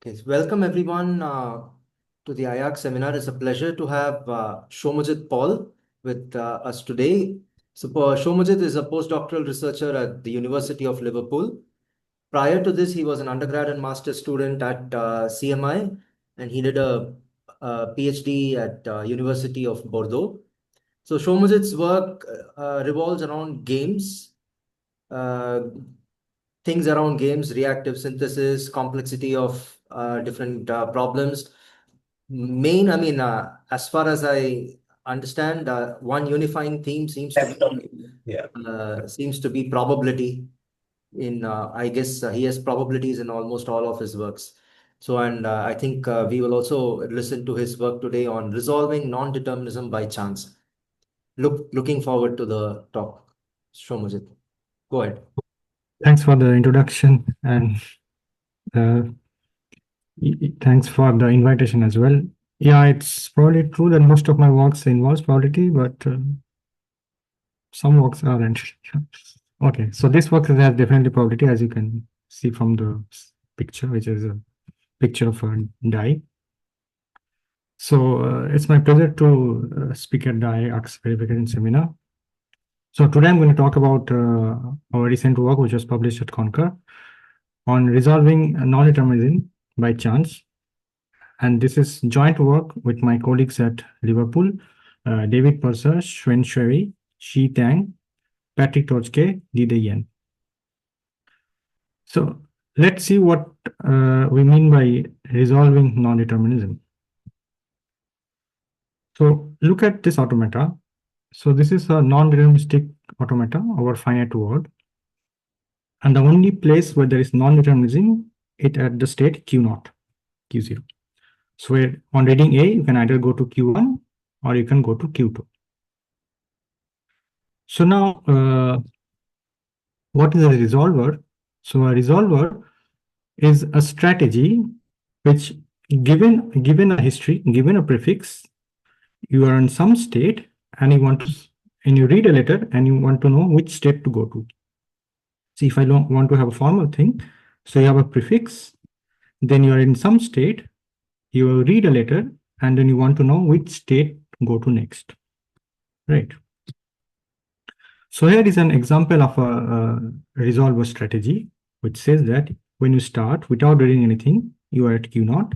Okay, so welcome everyone to the IARC seminar. It's a pleasure to have Soumyajit Paul with us today. So, Soumyajit is a postdoctoral researcher at the University of Liverpool. Prior to this, he was an undergrad and master student at CMI, and he did a PhD at University of Bordeaux. So, Soumyajit's work revolves around games, uh, things around games, reactive synthesis, complexity of different problems. As far as I understand, one unifying theme Yeah. seems to be probability. I guess he has probabilities in almost all of his works. So, and I think we will also listen to his work today on resolving non-determinism by chance. Looking forward to the talk. Shomajit, go ahead. Thanks for the introduction and uh, thanks for the invitation as well. Yeah, it's probably true that most of my works involves probability, but some works aren't. Okay, so this work has definitely probability, as you can see from the picture, which is a picture of a die. So it's my pleasure to speak at the IARCS verification seminar. So today I'm going to talk about our recent work, which was published at Concur, on resolving non-determinism by chance. And this is joint work with my colleagues at Liverpool, David Purser, Xuan Shui, Shi Tang, Patrick Tochke, Dide Yen. So let's see what we mean by resolving non-determinism. So look at this automata. So this is a non-deterministic automata over finite world. And the only place where there is non-determinism is at the state Q0, Q0. So on reading A, you can either go to Q1 or you can go to Q2. So now, what is a resolver? So a resolver is a strategy which, given a history, given a prefix, you are in some state and you read a letter and you want to know which state to go to. See, if I don't want to have a formal thing, so you have a prefix, then you are in some state, you read a letter, and then you want to know which state to go to next, right? So here is an example of a resolver strategy, which says that when you start without reading anything, you are at Q0,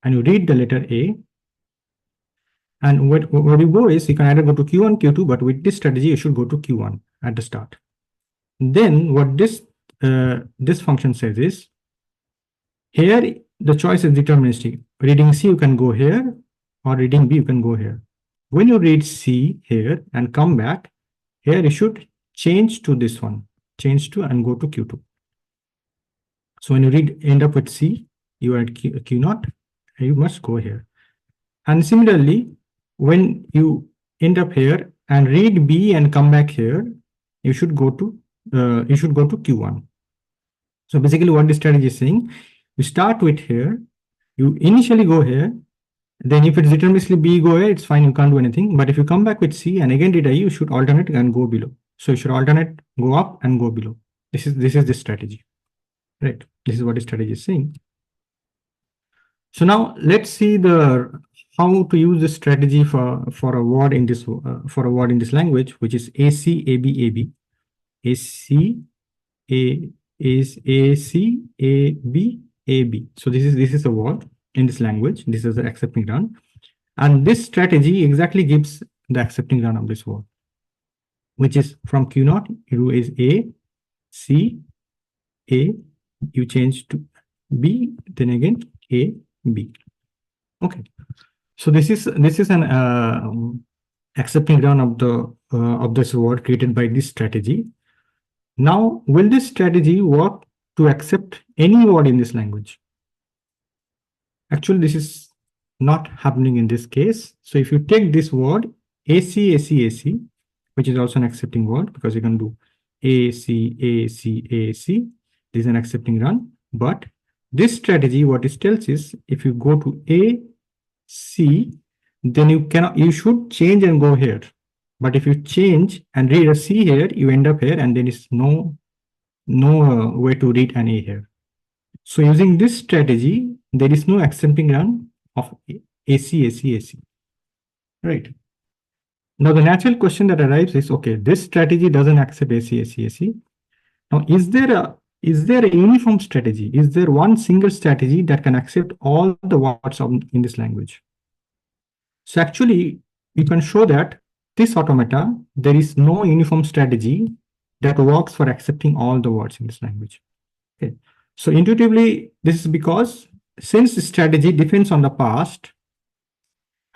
and you read the letter A, and where you go is you can either go to Q1, Q2, but with this strategy, you should go to Q1 at the start. Then what this function says is, here the choice is deterministic. Reading C, you can go here, or reading B, you can go here. When you read C here and come back, here you should change to this one, change to and go to Q2. So when you end up with C, you are at Q0, you must go here. And similarly, when you end up here and read B and come back here, you should go to Q1. So basically what this strategy is saying, you start with here, you initially go here, then if it's deterministically B, go here, it's fine, you can't do anything. But if you come back with C and again read A, you should alternate and go below. So you should alternate, go up and go below. This is the strategy, right? This is what the strategy is saying. So now let's see how to use this strategy for a word in this language, which is ACABAB. ACABAB. So this is a word in this language. This is the accepting run, and this strategy exactly gives the accepting run of this word, which is from Q0 you is A, C, A, you change to B, then again A, B. Okay, so this is an accepting run of this word created by this strategy. Now, will this strategy work to accept any word in this language? Actually, this is not happening in this case. So if you take this word AC, which is also an accepting word because you can do AC, this is an accepting run. But this strategy, what it tells is, if you go to A, C, then you should change and go here. But if you change and read a C here, you end up here, and there is no way to read an A here. So using this strategy, there is no accepting run of AC, AC, AC, right? Now, the natural question that arrives is, okay, this strategy doesn't accept AC, AC, AC. Now, is there a uniform strategy? Is there one single strategy that can accept all the words in this language? So actually, you can show that this automata, there is no uniform strategy that works for accepting all the words in this language. Okay. So intuitively, this is because since the strategy depends on the past,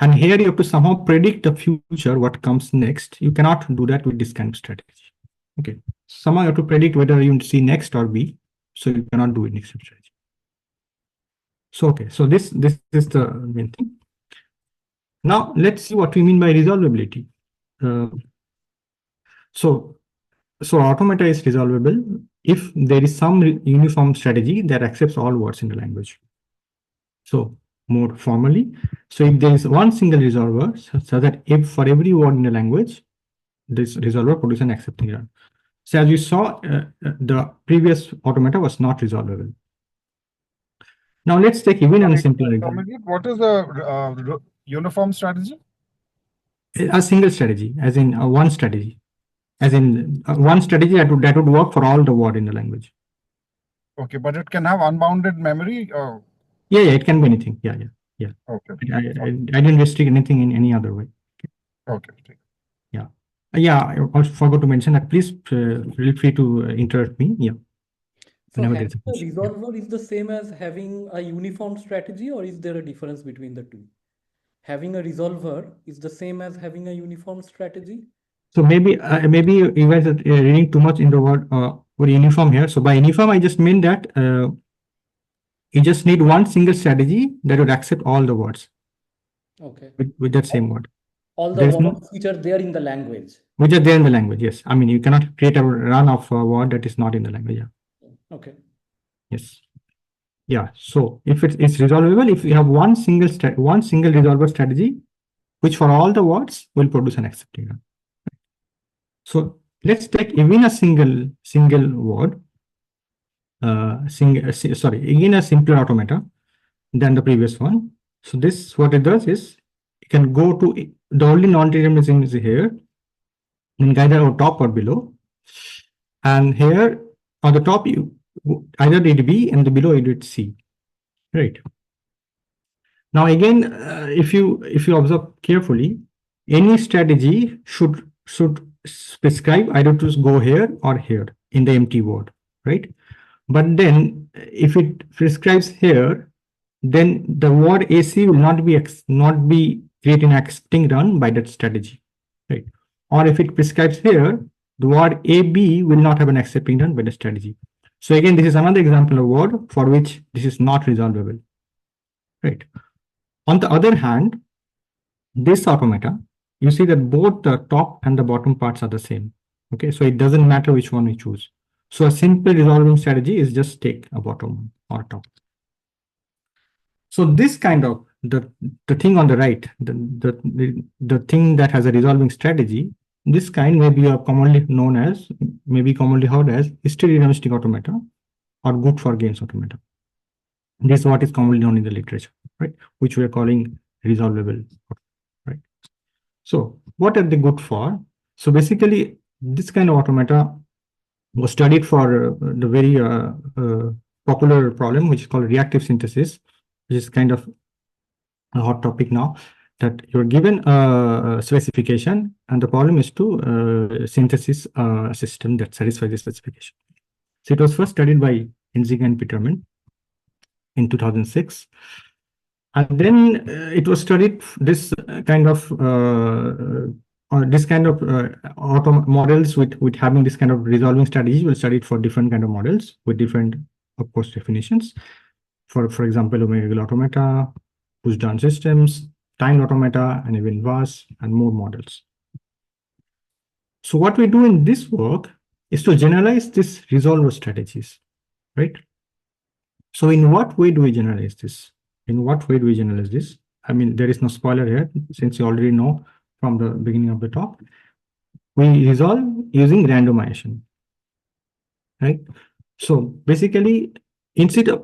and here you have to somehow predict the future, what comes next. You cannot do that with this kind of strategy. Okay. Somehow you have to predict whether you see next or B. So you cannot do it in except strategy. So okay. So this is the main thing. Now let's see what we mean by resolvability. So automata is resolvable if there is some uniform strategy that accepts all words in the language. So more formally, so if there is one single resolver, so that if for every word in the language, this resolver produces an accepting run. So as you saw, the previous automata was not resolvable. Now let's take even a simpler example. What is the uniform strategy? A single strategy, as in one strategy, as in one strategy that would work for all the word in the language. Okay, but it can have unbounded memory. Yeah, it can be anything. Yeah. Okay. I didn't restrict anything in any other way. Okay. Yeah, I forgot to mention that. Please feel free to interrupt me. Yeah. So Whenever having there's a a question. resolver is the same as having a uniform strategy, or is there a difference between the two? Having a resolver is the same as having a uniform strategy? So maybe you guys are reading too much in the word uniform here. So by uniform, I just mean that you just need one single strategy that would accept all the words. Okay. With that same word. All the words which are there in the language. Which are there in the language, yes. I mean, you cannot create a run of a word that is not in the language. Yeah. Okay. Yes. Yeah. So if it's resolvable, if you have one single resolver strategy, which for all the words will produce an accepting run. So let's take even a single word, again a simpler automata than the previous one. So this, what it does is, you can go to the only non-determinism is here, and either on top or below. And here on the top, you either did B and the below you did C, right? Now again, if you observe carefully, any strategy should prescribe either to go here or here in the empty word, right? But then if it prescribes here, then the word AC will not be creating an accepting run by that strategy, right? Or if it prescribes here, the word AB will not have an accepting run by the strategy. So again, this is another example of word for which this is not resolvable, right? On the other hand, this automata, you see that both the top and the bottom parts are the same. Okay, so it doesn't matter which one we choose. So a simple resolving strategy is just take a bottom or top. So this kind of the thing on the right, the thing that has a resolving strategy, this kind may be commonly heard as hystereonistic automata or good for gains automata. This is what is commonly known in the literature, right? Which we are calling resolvable, right? So what are they good for? So basically, this kind of automata was studied for the very popular problem, which is called reactive synthesis, which is kind of a hot topic now, that you're given a specification and the problem is to synthesis a system that satisfies the specification. So it was first studied by Inziga and Peterman in 2006. And then it was studied, this kind of models with having this kind of resolving strategy will study it for different kind of models with different, of course, definitions. For example, omega automata, push-down systems, timed automata, and even VAS and more models. So what we do in this work is to generalize these resolver strategies, right? So in what way do we generalize this? I mean, there is no spoiler here, since you already know from the beginning of the talk. We resolve using randomization, right? So basically,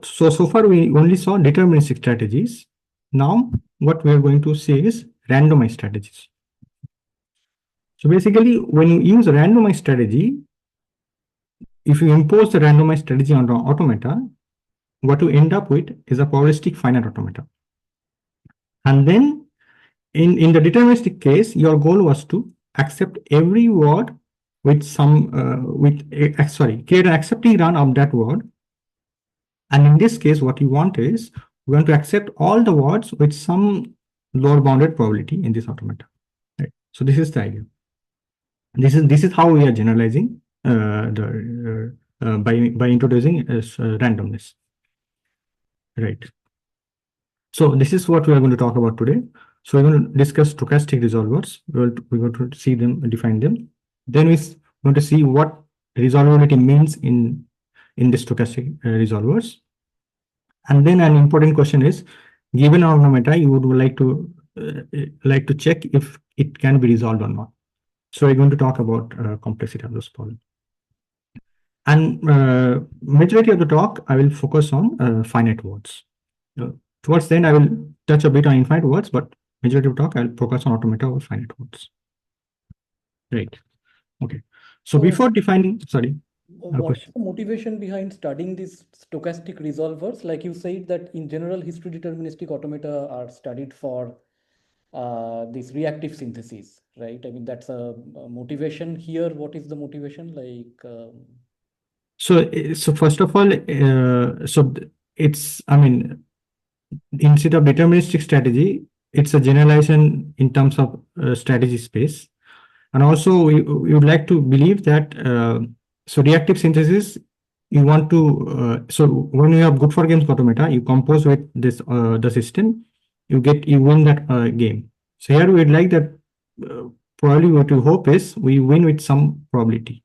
so far we only saw deterministic strategies. Now what we are going to see is randomized strategies. So basically, when you use a randomized strategy, if you impose the randomized strategy on the automata, what you end up with is a probabilistic finite automata. And then in the deterministic case, your goal was to accept every word with some create an accepting run of that word. And in this case, what you want is we want to accept all the words with some lower bounded probability in this automata. Right? So this is the idea. This is how we are generalizing by introducing randomness. Right. So this is what we are going to talk about today. So we're going to discuss stochastic resolvers. We're going to see them, define them. Then we're going to see what resolvability means in the stochastic resolvers. And then an important question is, given an automata, you would like to check if it can be resolved or not. So we're going to talk about complexity of those problems. And majority of the talk, I will focus on finite words. Towards the end, I will touch a bit on infinite words, but majority of the talk, I'll focus on automata or finite words. Right. Okay. So before defining, sorry. What's the motivation behind studying these stochastic resolvers? Like you said that in general, history deterministic automata are studied for this reactive synthesis, right? I mean, that's a motivation here. What is the motivation? Like, So first of all, I mean, instead of deterministic strategy, it's a generalization in terms of strategy space. And also we would like to believe that, so reactive synthesis, you want to, so when you have good for games automata, you compose with this, the system, you win that game. So here we'd like that, probably what we hope is we win with some probability.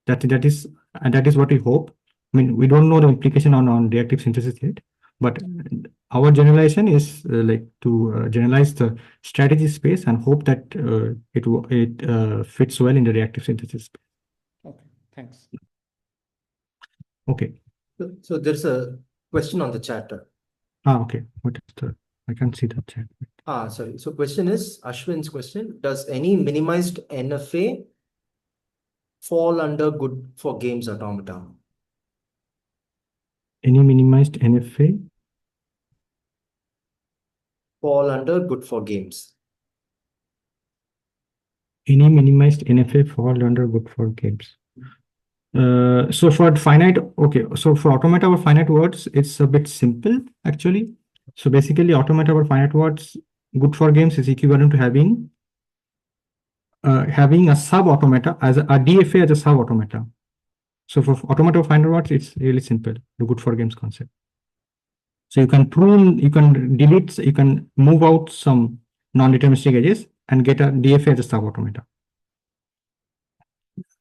That is what we hope. I mean, we don't know the implication on reactive synthesis yet, but our generalization is like to generalize the strategy space and hope that it fits well in the reactive synthesis space. okay, thanks. Okay. So there's a question on the chat. Okay. What is the? I can't see the chat. Sorry. So question is Ashwin's question: does any minimized NFA fall under good for games automata? Any minimized NFA fall under good for games? Any minimized NFA fall under good for games. So for finite, okay. So for automata or finite words, it's a bit simple actually. So basically, automata or finite words, good for games is equivalent to having a sub automata as a DFA as a sub automata. So for automata or finite words, it's really simple. The good for games concept. So you can prune, you can delete, you can move out some non-deterministic edges and get a DFA as a sub automata.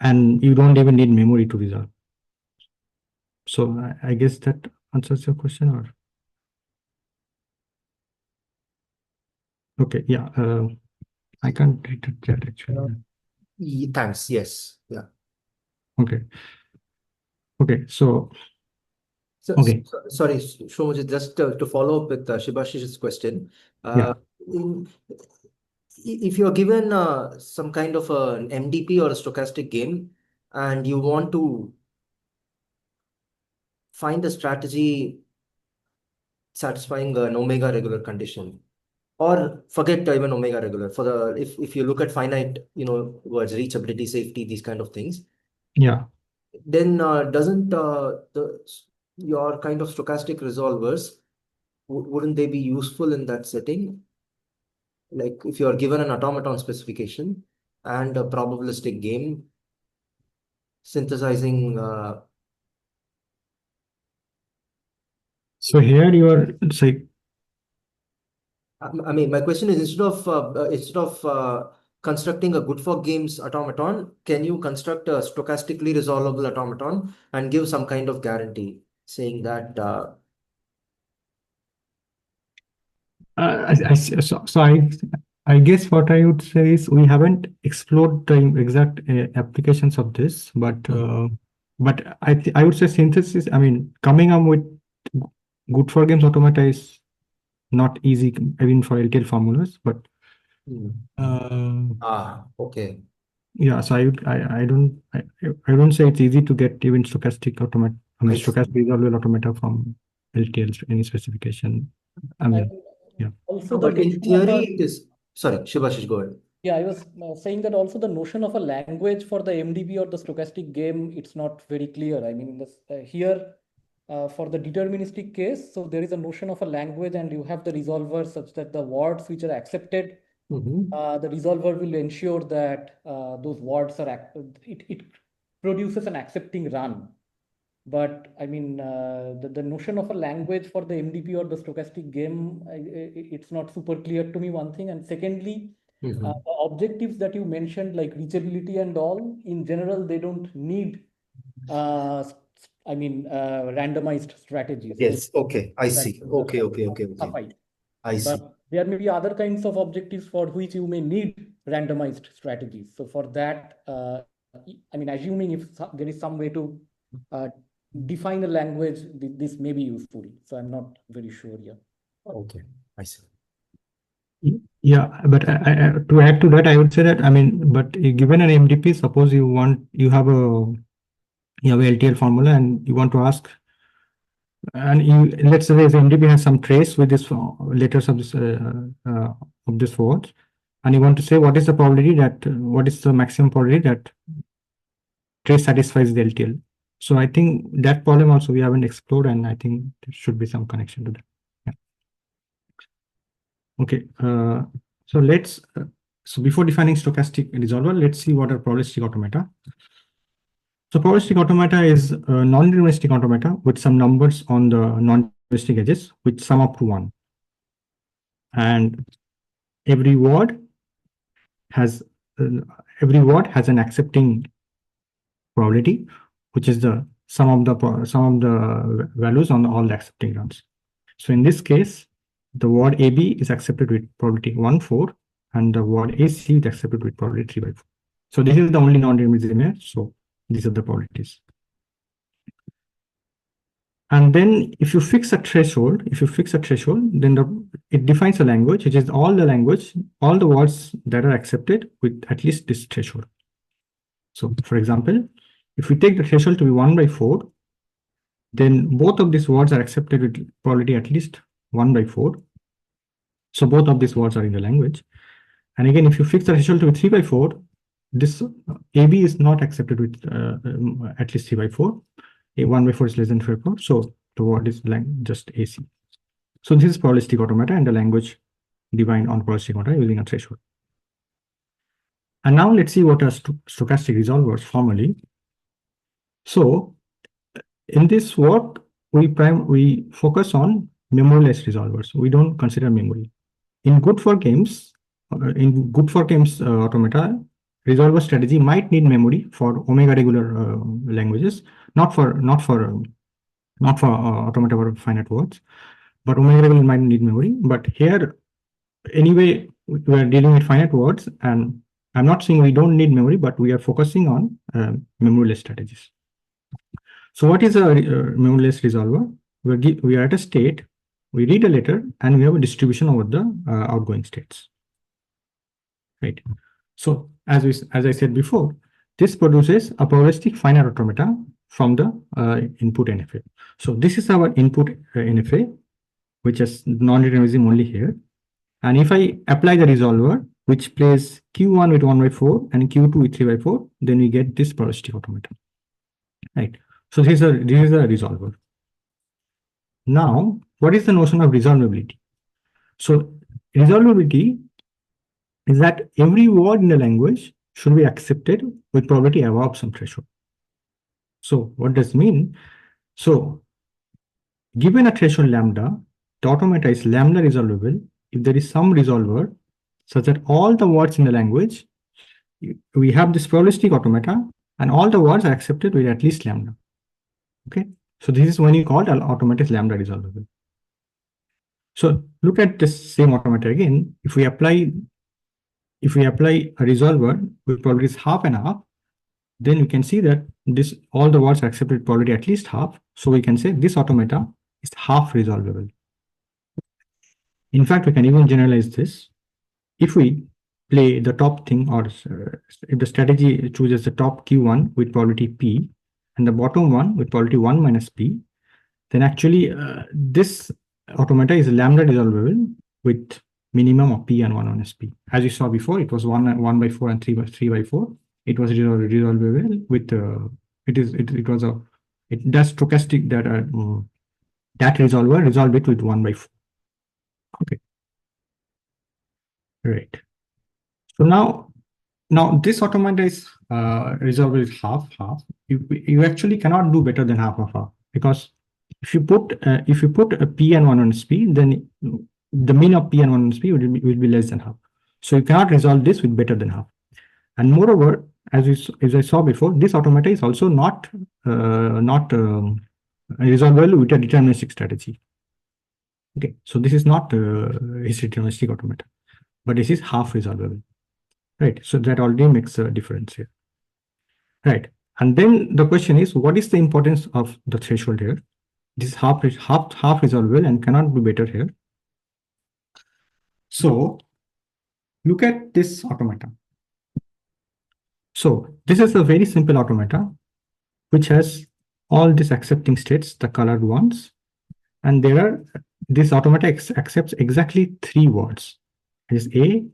And you don't even need memory to resolve. So I guess that answers your question, or? Okay, yeah. I can't read the chat actually. Thanks. Yes. Yeah. Okay. Okay. So okay. Sorry, Soumyajit, just to follow up with Shibashish's question. Yeah. If you're given some kind of an MDP or a stochastic game, and you want to find a strategy satisfying an omega regular condition, or forget even omega regular, for the if you look at finite, words, reachability, safety, these kind of things, Yeah. then doesn't your kind of stochastic resolvers, wouldn't they be useful in that setting? Like if you're given an automaton specification and a probabilistic game, synthesizing. So here you are saying. I mean, my question is, instead of constructing a good for games automaton, can you construct a stochastically resolvable automaton and give some kind of guarantee saying that? I guess what I would say is we haven't explored the exact applications of this, but but I would say synthesis, I mean, coming up with good for games automata is not easy, even for LTL formulas, but Okay. yeah, so I don't say it's easy to get even stochastic automata, I mean, I see. stochastic resolvable automata from LTL, any specification. I mean, yeah. Also, No, the but in notion of theory, a, it is. Sorry, Shubhashish, go ahead. yeah, I was saying that also the notion of a language for the MDB or the stochastic game, it's not very clear. I mean, this, here for the deterministic case, so there is a notion of a language and you have the resolver such that the words which are accepted, the resolver will ensure that those words are, it produces an accepting run. But I mean, the notion of a language for the MDP or the stochastic game, it's not super clear to me, one thing. And secondly, the objectives that you mentioned, like reachability and all, in general, they don't need, randomized strategies. Yes. Okay. I see. Strategies Okay. are Okay. Okay. Okay. suffice. I see. But there may be other kinds of objectives for which you may need randomized strategies. So for that, I mean, assuming if there is some way to define a language, this may be useful. So I'm not very sure here. Okay. I see. Yeah, but to add to that, I would say that, I mean, but given an MDP, suppose you have a LTL formula and you want to ask, and let's say the MDP has some trace with this letters of this word, and you want to say what is the probability that what is the maximum probability that trace satisfies the LTL. So I think that problem also we haven't explored, and I think there should be some connection to that. Yeah. Okay. So before defining stochastic resolver, let's see what are probabilistic automata. So probabilistic automata is a non-deterministic automata with some numbers on the non-deterministic edges which sum up to 1. And every word has an accepting probability, which is the sum of the values on all the accepting runs. So in this case, the word AB is accepted with probability 1/4, and the word AC is accepted with probability 3/4. So this is the only non-determinism here. So these are the probabilities. And then if you fix a threshold, then it defines a language, which is all the words that are accepted with at least this threshold. So for example, if we take the threshold to be 1/4, then both of these words are accepted with probability at least 1/4. So both of these words are in the language. And again, if you fix the threshold to be 3/4, this AB is not accepted with at least 3/4. 1/4 is less than 3/4. So the word is just AC. So this is probabilistic automata and the language defined on probabilistic automata using a threshold. And now let's see what are stochastic resolvers formally. So in this work, we focus on memoryless resolvers. We don't consider memory. In good for games automata, resolver strategy might need memory for omega regular languages, not for automata for finite words, but omega regular might need memory. But here, anyway, we are dealing with finite words, and I'm not saying we don't need memory, but we are focusing on memoryless strategies. So what is a memoryless resolver? We are at a state, we read a letter, and we have a distribution over the outgoing states. Right. So as I said before, this produces a probabilistic finite automata from the input NFA. So this is our input NFA, which is non-determinism only here. And if I apply the resolver, which plays Q1 with 1/4 and Q2 with 3/4, then we get this probabilistic automata. Right. So this is a resolver. Now, what is the notion of resolvability? So resolvability is that every word in the language should be accepted with probability above some threshold. So what does it mean? So given a threshold lambda, the automata is lambda resolvable if there is some resolver such that all the words in the language, we have this probabilistic automata and all the words are accepted with at least lambda. Okay, so this is when you call the automata is lambda resolvable. So look at this same automata again. If we apply a resolver with probabilities half and half, then we can see that this all the words are accepted with probability at least half. So we can say this automata is half resolvable. In fact, we can even generalize this. If we play the top thing, or if the strategy chooses the top Q1 with probability P and the bottom one with probability 1 minus P, then actually this automata is lambda resolvable with minimum of P and 1 minus P. As you saw before, it was 1 by 4 and 3 by 4. It was resolvable with it does stochastic that resolver resolve it with 1 by 4. Okay. Right. So now this automata is resolved with half. You actually cannot do better than half of half, because if you put a P and 1 minus P, then the mean of P and 1 minus P will be less than half. So you cannot resolve this with better than half. And moreover, as I saw before, this automata is also not resolvable with a deterministic strategy. Okay, so this is not history deterministic automata, but this is half resolvable. Right, so that already makes a difference here. Right, and then the question is, what is the importance of the threshold here? This is half resolvable and cannot be better here. So look at this automata. So this is a very simple automata which has all these accepting states, the colored ones, and this automata accepts exactly 3 words. It is A,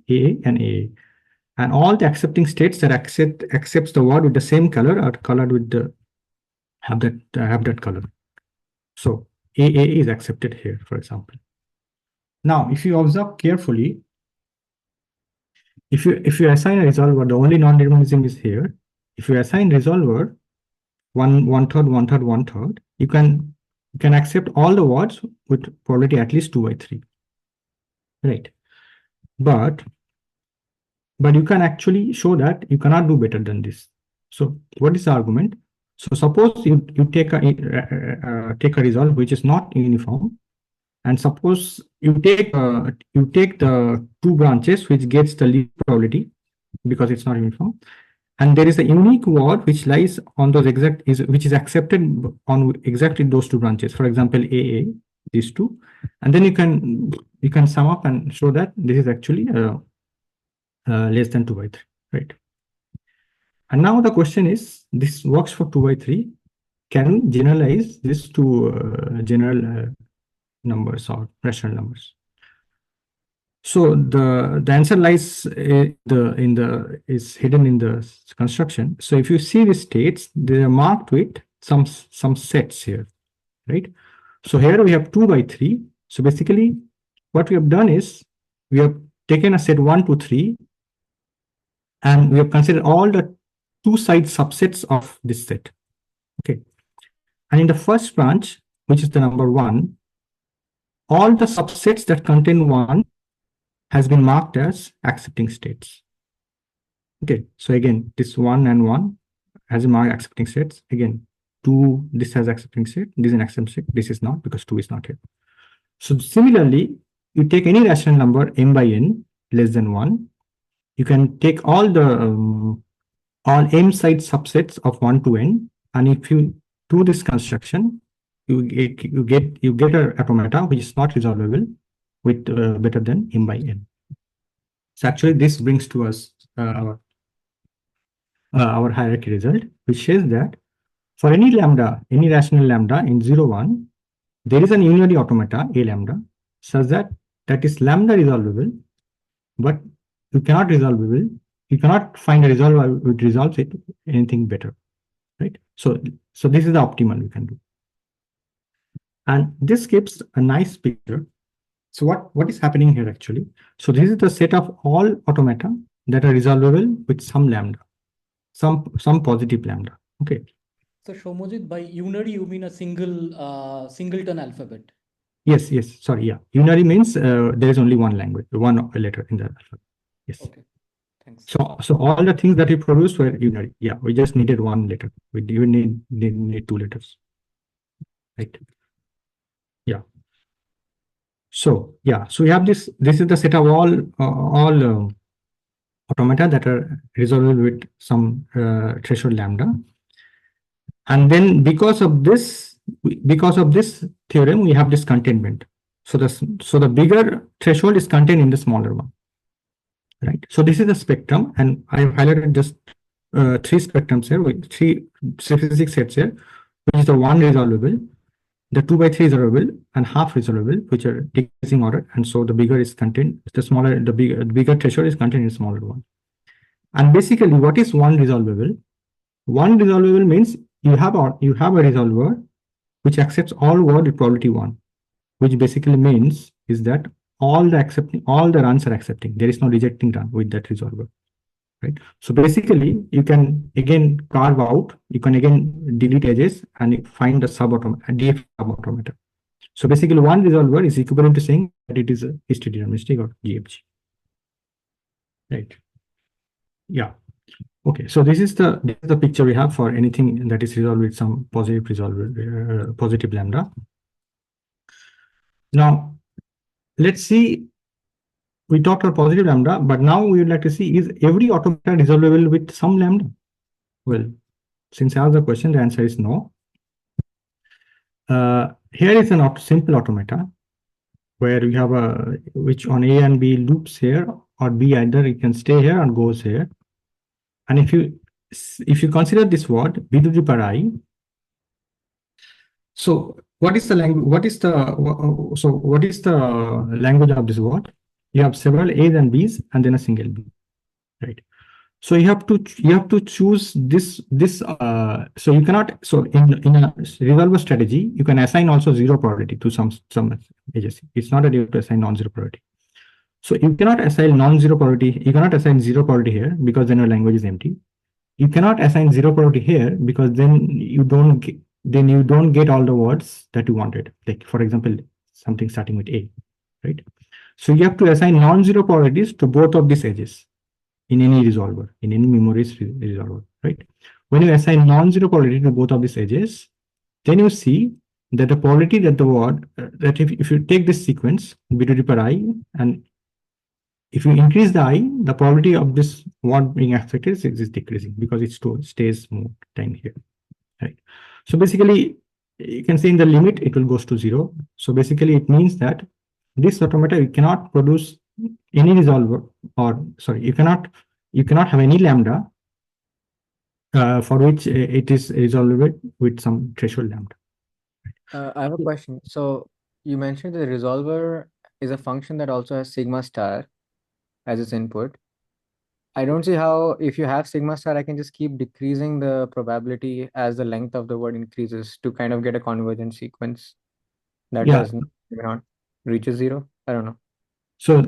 and A. And all the accepting states that accepts the word with the same color are colored with have that color. So AA is accepted here, for example. Now, if you observe carefully, if you assign a resolver, the only non-determinism is here. If you assign resolver one third, you can accept all the words with probability at least 2 by 3. Right. But you can actually show that you cannot do better than this. So what is the argument? So suppose you take a resolve which is not uniform, and suppose you take the 2 branches which gets the least probability because it's not uniform, and there is a unique word which lies on those which is accepted on exactly those 2 branches. For example, AA, these 2, and then you can sum up and show that this is actually less than 2 by 3, right? And now the question is, this works for 2 by 3. Can we generalize this to general numbers or rational numbers? So the answer lies is hidden in the construction. So if you see the states, they are marked with some sets here, right? So here we have 2 by 3. So basically, what we have done is we have taken a set 1 to 3. And we have considered all the 2-side subsets of this set. Okay. And in the first branch, which is the number 1, all the subsets that contain 1 has been marked as accepting states. Okay. So again, this 1 and 1 has marked accepting states. Again, 2, this has accepting state. This is an accepting state. This is not, because 2 is not here. So similarly, you take any rational number m by n less than 1. You can take all m side subsets of 1 to n, and if you do this construction, you get an automata which is not resolvable with better than m by n. So actually, this brings to us our hierarchy result, which says that for any lambda, any rational lambda in 0, 1, there is an unary automata A lambda such that is lambda resolvable, but you cannot find a resolver which resolves it anything better, right? So this is the optimal we can do, and this gives a nice picture. So what is happening here actually? So this is the set of all automata that are resolvable with some lambda, some positive lambda. Okay. So Soumyajit, by unary you mean a singleton alphabet? Yes. Sorry, yeah. Unary means there is only one letter in the alphabet. Yes. Okay. Thanks. So all the things that we produced were unary. Yeah, we just needed 1 letter. We didn't need 2 letters. Right. Yeah. So yeah, so we have this. This is the set of all automata that are resolvable with some threshold lambda. And then because of this theorem, we have this containment. So the bigger threshold is contained in the smaller one, right? So this is the spectrum, and I've highlighted just 3 spectrums here with 3 statistics sets here, which is the 1 resolvable, the 2/3 resolvable, and half resolvable, which are decreasing order. And so the bigger is contained, the bigger threshold is contained in smaller one. And basically, what is 1 resolvable? 1 resolvable means you have a resolver which accepts all word with probability 1, which basically means is that all the runs are accepting. There is no rejecting run with that resolver, right? So basically, you can again carve out, you can again delete edges and find the DF subautomata. So basically, 1 resolver is equivalent to saying that it is a histodeterministic or GFG, right? Yeah. Okay, so this is the picture we have for anything that is resolved with some positive lambda. Now, let's see. We talked about positive lambda, but now we would like to see, is every automata resolvable with some lambda? Well, since I asked the question, the answer is no. Here is a simple automata where we have which on A and B loops here, or B either it can stay here and goes here. And if you consider this word b to the power I, so what is the language? What is the language of this word? You have several A's and B's and then a single B, right? So you have to choose this. So you cannot. So in a resolver strategy, you can assign also 0 probability to some edges. It's not that you have to assign non-zero probability. So you cannot assign non-zero probability. You cannot assign 0 probability here because then your language is empty. You cannot assign 0 probability here because then you don't get all the words that you wanted. Like for example, something starting with A, right? So you have to assign non-zero probabilities to both of these edges in any resolver, in any memory resolver, right? When you assign non-zero probability to both of these edges, then you see that the probability that the word that if you take this sequence b to the power I, and if you increase the I, the probability of this word being affected is decreasing because it stays more time here, right? So basically, you can say in the limit it will goes to 0. So basically, it means that this automata you cannot produce any resolver, or sorry, you cannot have any lambda for which it is resolvable with some threshold lambda. I have a question. So you mentioned that the resolver is a function that also has sigma star as its input. I don't see how, if you have sigma star, I can just keep decreasing the probability as the length of the word increases to kind of get a convergent sequence that Yeah. does not reaches 0. I don't know. So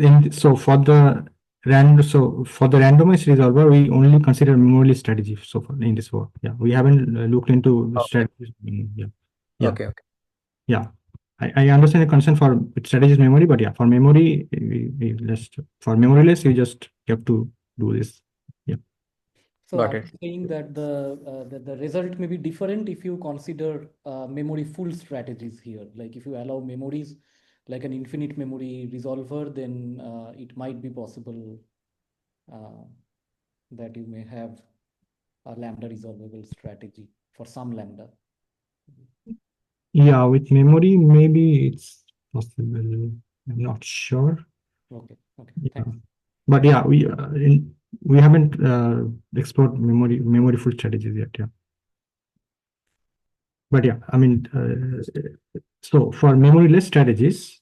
for the randomized resolver, we only consider memory strategy so far in this work. Yeah, we haven't looked into strategies. Yeah. Okay. Yeah, I understand the concern for strategies memory, but yeah, for memory, for memoryless, you just have to do this. Yeah. So Got I'm it. saying that the result may be different if you consider memory full strategies here. Like if you allow memories like an infinite memory resolver, then it might be possible that you may have a lambda resolvable strategy for some lambda. Yeah, with memory, maybe it's possible. I'm not sure. Okay. Yeah. Thanks. But yeah, we haven't explored memory full strategies yet. Yeah. But yeah, I mean, so for memoryless strategies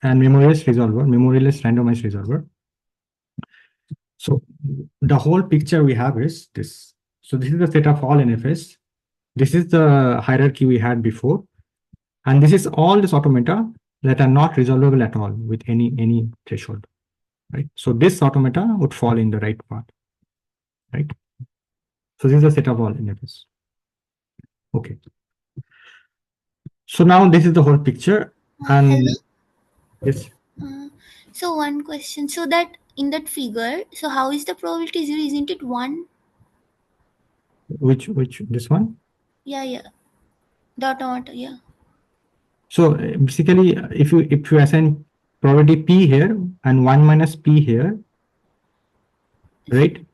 and memoryless randomized resolver. So the whole picture we have is this. So this is the set of all NFS. This is the hierarchy we had before. And this is all this automata that are not resolvable at all with any threshold, right? So this automata would fall in the right part, right? So this is the set of all NFS. Okay. So now this is the whole picture. And hello? yes. So one question. So that in that figure, so how is the probability 0? Isn't it 1? Which this one? Yeah. The automata, yeah. So basically, if you assign probability p here and 1 minus p here, right?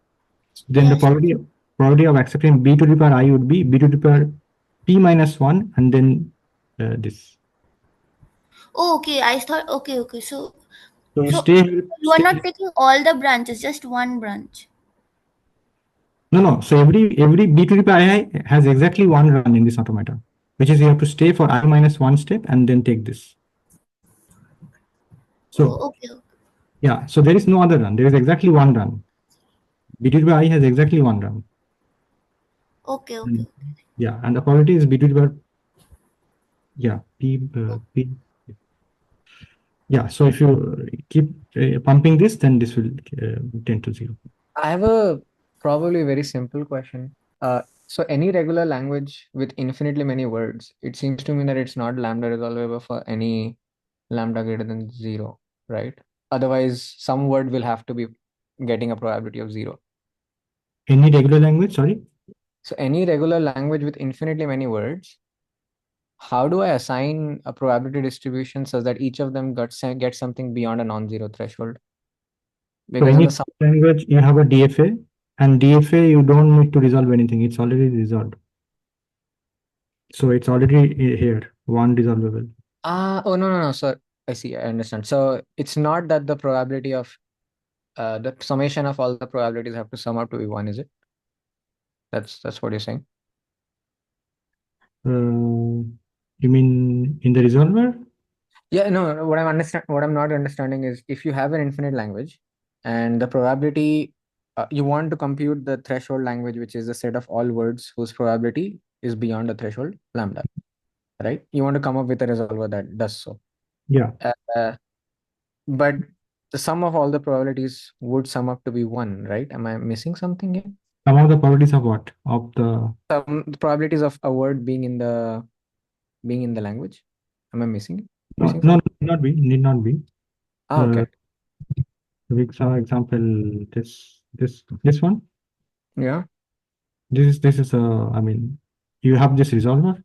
Then Yeah, the probability of accepting b to the power I would be b to the power p minus 1 and then this. Oh, okay. I thought, okay. So, So you so stay. you are not taking all the branches, just one branch. No. So every b to the power I has exactly one run in this automata, which is you have to stay for I minus 1 step and then take this. So Oh, okay. yeah, so there is no other run. There is exactly one run. B to the power I has exactly one run. Okay. Yeah, and the probability is b to the power. Yeah, p. Yeah, so if you keep pumping this, then this will tend to 0. I have a probably very simple question. So any regular language with infinitely many words, it seems to me that it's not lambda resolvable for any lambda greater than 0, right? Otherwise, some word will have to be getting a probability of 0. Any regular language, sorry? So any regular language with infinitely many words, how do I assign a probability distribution such that each of them gets something beyond a non-zero threshold? So Because in any the sum, language, you have a DFA, and DFA, you don't need to resolve anything. It's already resolved. So it's already here, one resolvable. oh no. So I see, I understand. So it's not that the probability of the summation of all the probabilities have to sum up to be 1, is it? That's what you're saying. You mean in the resolver? Yeah, no. What I'm not understanding is if you have an infinite language, and the probability you want to compute the threshold language, which is a set of all words whose probability is beyond the threshold lambda, right? You want to come up with a resolver that does so. Yeah. But the sum of all the probabilities would sum up to be 1, right? Am I missing something here? Some of the probabilities of what? Of the The probabilities of a word being in the language. Am I missing no, something? need not be. Okay. We saw example this one. Yeah. This is I mean, you have this resolver,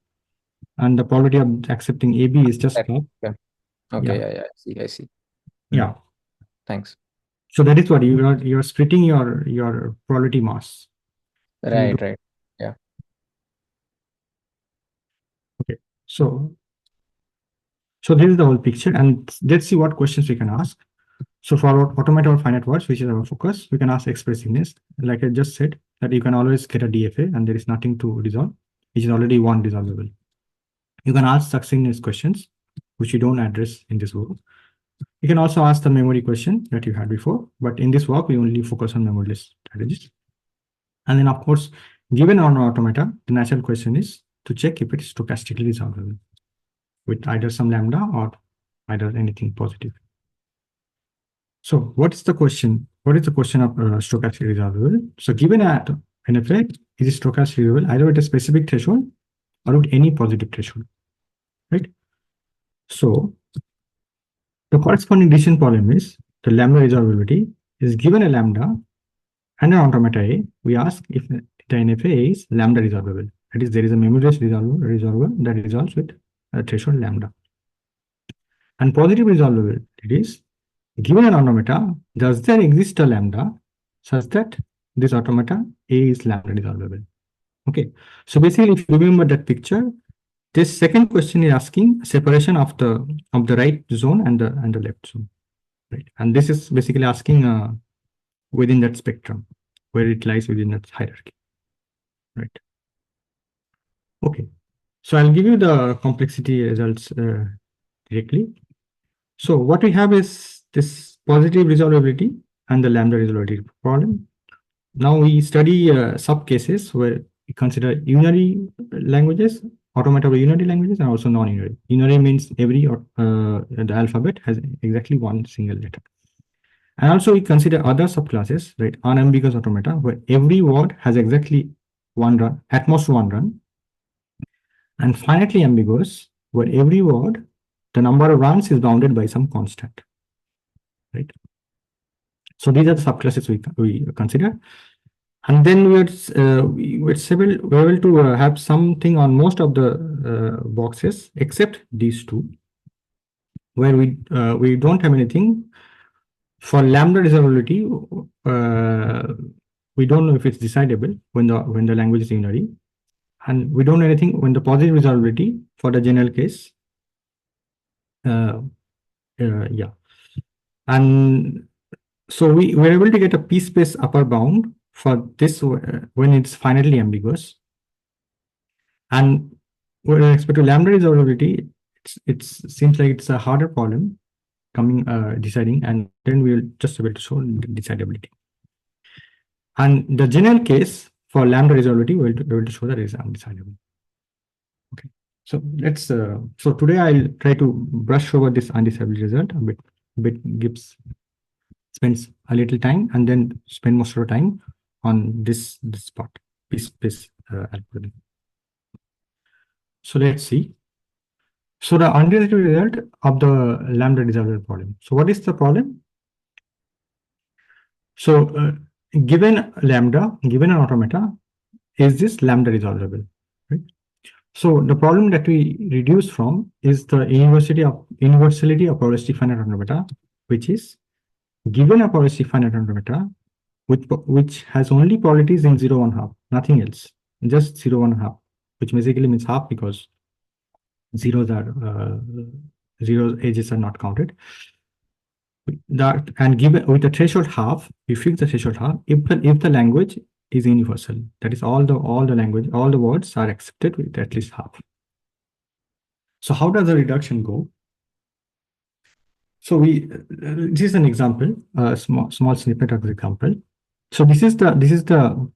and the probability of accepting AB is just Okay. Okay. Yeah. Yeah. I see. Yeah. Thanks. So that is what you're splitting your probability mass. Right. Yeah. Okay. So this is the whole picture, and let's see what questions we can ask. So for automata or finite words, which is our focus, we can ask expressiveness. Like I just said, that you can always get a DFA and there is nothing to resolve, which is already one resolvable. You can ask succinctness questions, which you don't address in this work. You can also ask the memory question that you had before, but in this work, we only focus on memoryless strategies. And then, of course, given an automata, the natural question is to check if it is stochastically resolvable with either some lambda or either anything positive. So what is the question? What is the question of stochastic resolvable? So given an effect, is it stochastic resolvable either at a specific threshold or with any positive threshold, right? So the corresponding decision problem is the lambda resolvability is given a lambda and an automata A. We ask if the NFA is lambda resolvable. That is, there is a memoryless resolver that resolves with a threshold lambda. And positive resolvability is given an automata, does there exist a lambda such that this automata A is lambda resolvable? Okay, so basically, if you remember that picture, this second question is asking separation of the right zone and the left zone, right? And this is basically asking within that spectrum where it lies within that hierarchy, right? Okay, so I'll give you the complexity results directly. So what we have is this positive resolvability and the lambda resolvability problem. Now we study sub cases where we consider unary languages, automata of unary languages, and also non-unary. Unary means every the alphabet has exactly one single letter. And also we consider other subclasses, right? Unambiguous automata, where every word has exactly one run, at most one run. And finitely ambiguous, where every word, the number of runs is bounded by some constant, right? So these are the subclasses we consider. And then we were able to have something on most of the boxes except these two, where we don't have anything. For lambda resolvability, we don't know if it's decidable when the language is unary. and we don't know anything when the positive resolvability for the general case. Yeah, and so we were able to get a p-space upper bound for this when it's finitely ambiguous. And with respect to lambda resolvability, it seems like it's a harder problem coming deciding, and then we'll just able to show decidability. And the general case for lambda resolvability, we'll be able to show that it is undecidable. Okay, so let's so today I'll try to brush over this undecidability result a bit, spends a little time, and then spend most of the time on this part, p-space algorithm. So let's see. So the undecidable result of the lambda resolvable problem. So what is the problem? So given lambda, given an automata, is this lambda resolvable? Right? So the problem that we reduce from is the universality of probabilistic finite automata, which is given a probabilistic finite automata which has only probabilities in 0, 1/2, nothing else, just 0, 1/2, which basically means half because zeros edges are not counted. That, and given with the threshold half, we fix the threshold half if the language is universal. That is all the words are accepted with at least half. So how does the reduction go? So this is an example, a small snippet of the example. So this is the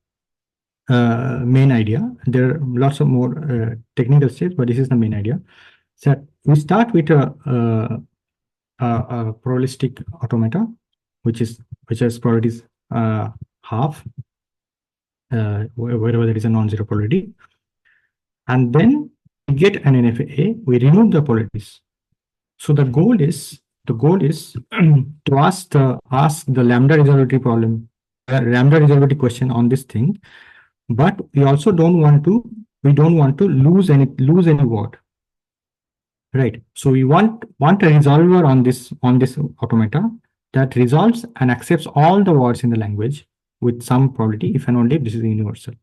main idea. There are lots of more technical steps, but this is the main idea. So we start with a probabilistic automata, which has probabilities half, wherever there is a non-zero probability, and then we get an NFA. We remove the probabilities. So the goal is to ask the lambda resolvability problem, lambda resolvability question on this thing, but we also don't want to lose any word. Right. So we want a resolver on this automata that resolves and accepts all the words in the language with some probability if and only if this is universal.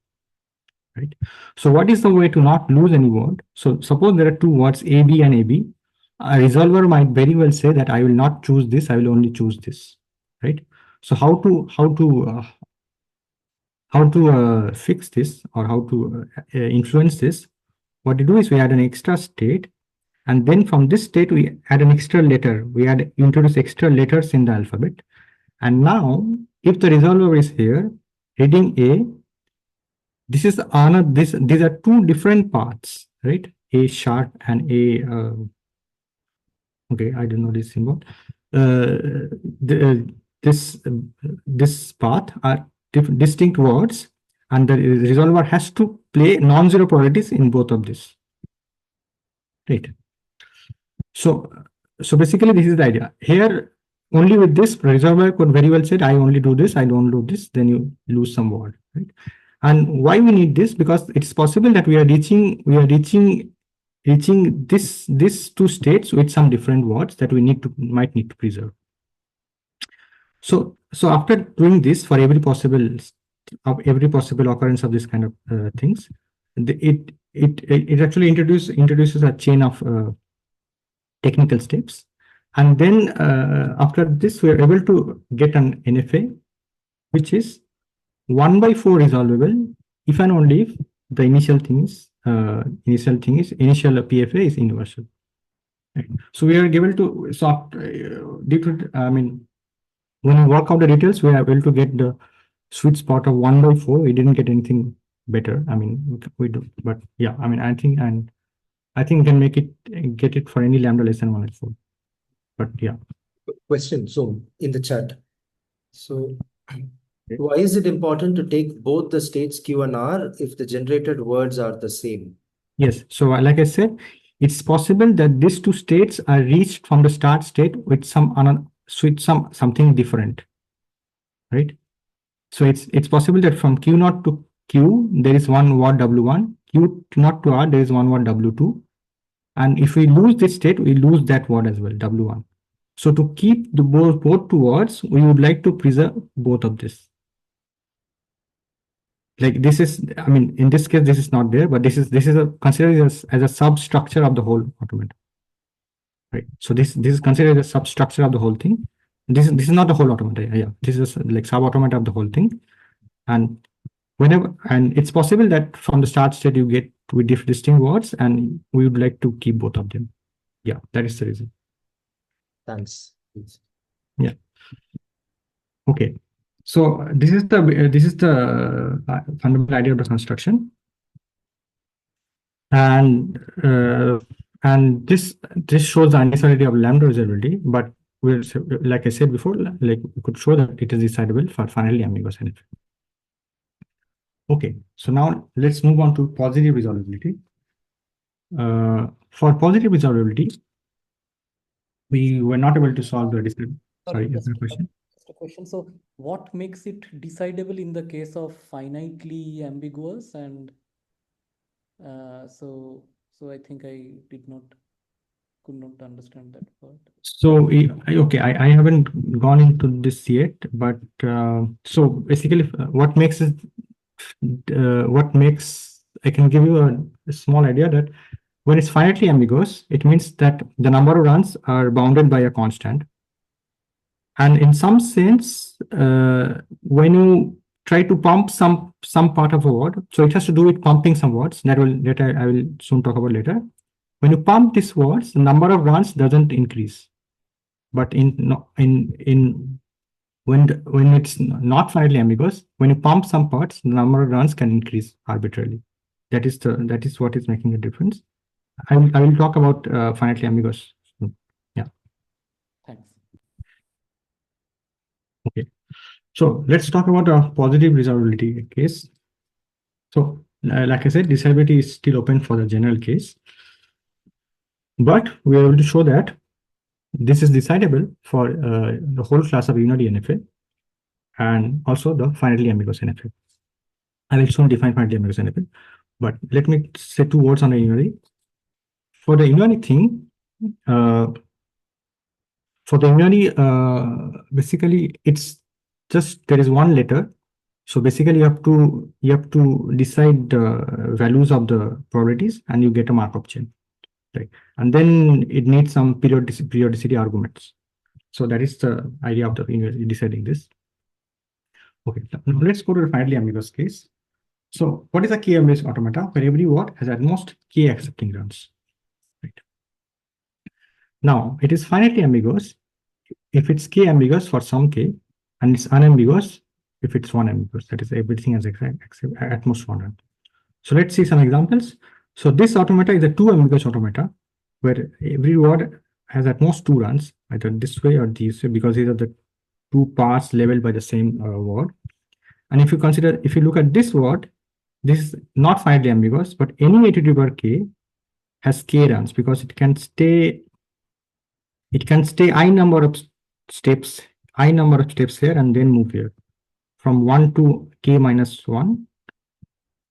Right. So what is the way to not lose any word? So suppose there are two words AB and AB. A resolver might very well say that I will not choose this, I will only choose this. Right. So how to fix this, or how to influence this? What we do is we add an extra state. And then from this state, we add an extra letter. We introduce extra letters in the alphabet. And now, if the resolver is here, heading A, this is these are two different paths, right? A sharp and A. Okay, I don't know this symbol. This path are distinct words, and the resolver has to play non-zero probabilities in both of these. Right. So basically, this is the idea. Here, only with this, resolver could very well say, I only do this, I don't do this, then you lose some word. Right? And why we need this? Because it's possible that we are reaching these two states with some different words that we might need to preserve. So after doing this for every possible occurrence of this kind of things, it actually introduces a chain of technical steps, and then after this we are able to get an NFA, which is 1/4 resolvable if and only if the initial PFA is universal. Right. So we are able to when we work out the details, we are able to get the sweet spot of 1/4. We didn't get anything better. I mean, we do, but yeah, I mean, I think we can get it for any lambda less than 1/4. But yeah. Question. So in the chat. So why is it important to take both the states Q and R if the generated words are the same? Yes. So like I said, it's possible that these two states are reached from the start state with something different. Right. So it's possible that from Q0 to Q there is one word W1, Q0 to R there is one word W2. And if we lose this state, we lose that word as well, W1. So to keep both two words, we would like to preserve both of this. like this is, I mean, in this case, this is not there, but this is considered as a substructure of the whole automata. Right. So this is considered a substructure of the whole thing. This is not the whole automata. Yeah, this is like sub-automata of the whole thing. And it's possible that from the start state you get with distinct words, and we would like to keep both of them. Yeah, that is the reason. Thanks. Yeah. Okay. So this is the fundamental idea of the construction, and this shows the undecidability of lambda resolvability, but we'll, like I said before, like we could show that it is decidable for finitely ambiguous NFA. Okay, so now let's move on to positive resolvability. For positive resolvability, we were not able to solve the sorry, is there a question? Just a question. So what makes it decidable in the case of finitely ambiguous? And so I think I could not understand that part. So okay, I haven't gone into this yet, but so basically what makes it I can give you a small idea that when it's finitely ambiguous, it means that the number of runs are bounded by a constant. And in some sense, when you try to pump some part of a word, so it has to do with pumping some words that I will soon talk about later. When you pump these words, the number of runs doesn't increase. But when it's not finitely ambiguous, when you pump some parts, the number of runs can increase arbitrarily. That is what is making a difference. I will talk about finitely ambiguous. Yeah. Thanks. Okay. So let's talk about a positive resolvability case. So like I said, decidability is still open for the general case, but we are able to show that this is decidable for the whole class of unary NFA and also the finitely ambiguous NFA. I will soon define finitely ambiguous NFA, but let me say 2 words on the unary. For the unary thing, basically it's just there is one letter. So basically you have to decide the values of the probabilities and you get a Markov chain, right? And then it needs some periodicity arguments. So that is the idea of the deciding this. Okay, now let's go to the finitely ambiguous case. So what is a k-ambiguous automata where every word has at most k accepting runs? Right. Now it is finitely ambiguous if it's k ambiguous for some k, and it's unambiguous if it's one ambiguous. That is, everything has at most one run. So let's see some examples. So this automata is a 2 ambiguous automata where every word has at most 2 runs, either this way or this way, because these are the 2 parts labeled by the same word. And if you look at this word, this is not finitely ambiguous, but any ATT bar k has k runs because it can stay I number of steps here and then move here from 1 to k minus 1.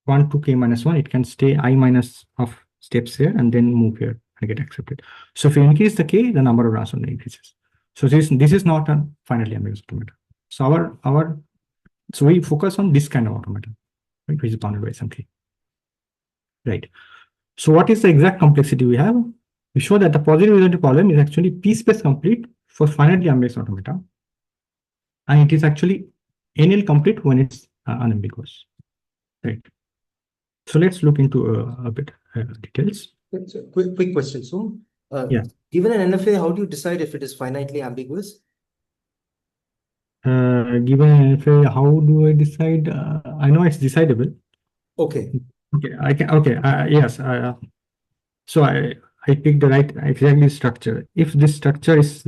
1 to k minus 1, it can stay I minus of steps here and then move here and get accepted. So if you increase the k, the number of runs only increases. So this is not a finitely ambiguous automata. So we focus on this kind of automata, right, which is bounded by some k. Right. So what is the exact complexity we have? We show that the positive resolvability problem is actually p-space complete for finitely ambiguous automata, and it is actually NL complete when it's unambiguous. Right. So let's look into a bit details. Quick question, Soum. Yeah. Given an NFA, how do you decide if it is finitely ambiguous? Given an NFA, how do I decide? I know it's decidable. Okay. Okay, I can. Okay, yes. So I picked the right exactly structure. If this structure is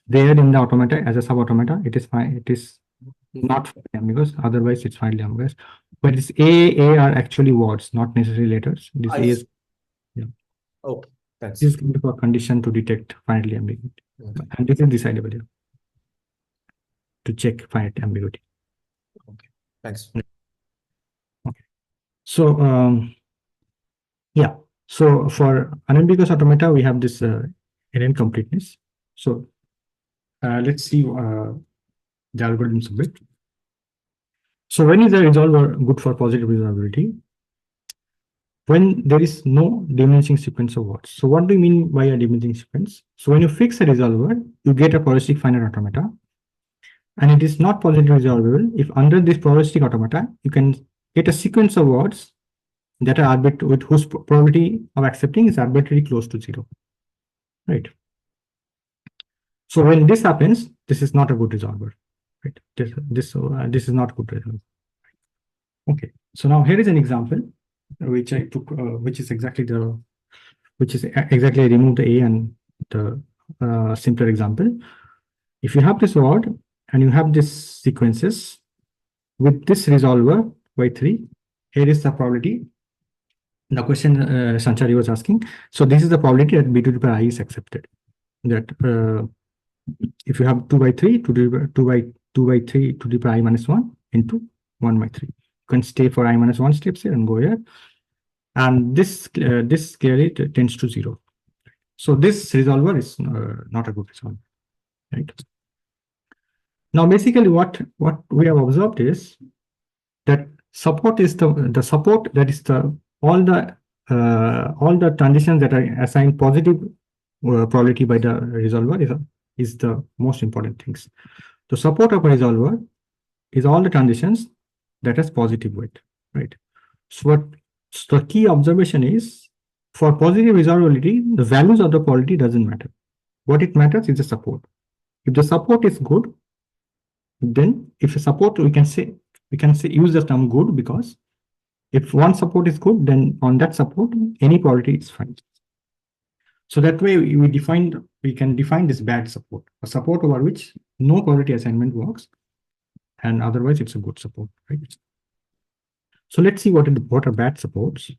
there in the automata as a sub-automata, it is fine. It is not finitely ambiguous. Otherwise, it's finitely ambiguous. But this A are actually words, not necessarily letters. This A is, yeah. Okay, thanks. This is kind of a condition to detect finitely ambiguity, and this is decidable here to check finite ambiguity. Okay, thanks. Okay. So yeah. So for unambiguous automata, we have this NN completeness. So let's see the algorithms a bit. So when is a resolver good for positive resolvability? When there is no diminishing sequence of words. So what do you mean by a diminishing sequence? So when you fix a resolver, you get a probabilistic finite automata, and it is not positively resolvable if under this probabilistic automata, you can get a sequence of words that are with whose probability of accepting is arbitrarily close to 0, right? So when this happens, this is not a good resolver, right? This is not good resolver. Okay, so now here is an example which I took, which is exactly I removed the A and the simpler example. If you have this word and you have these sequences with this resolver y3, here is the probability. The question Sanchari was asking. So this is the probability that b to the power I is accepted. That if you have 2 by 3 to the 2 by 3 to the power I minus 1 into 1 by 3. You can stay for I minus 1 steps here and go here. And this clearly tends to 0. So this resolver is not a good resolver, right? Now, basically, what we have observed is that support is the support, that is all the transitions that are assigned positive probability by the resolver is the most important things. The support of a resolver is all the transitions that has positive weight, right? So the key observation is, for positive resolvability, the values of the probability doesn't matter. What it matters is the support. If the support is good, then if a support, we can say use the term good, because if one support is good, then on that support, any probability is fine. So that way we can define this bad support, a support over which no probability assignment works, and otherwise it's a good support, right? So let's see what are bad supports.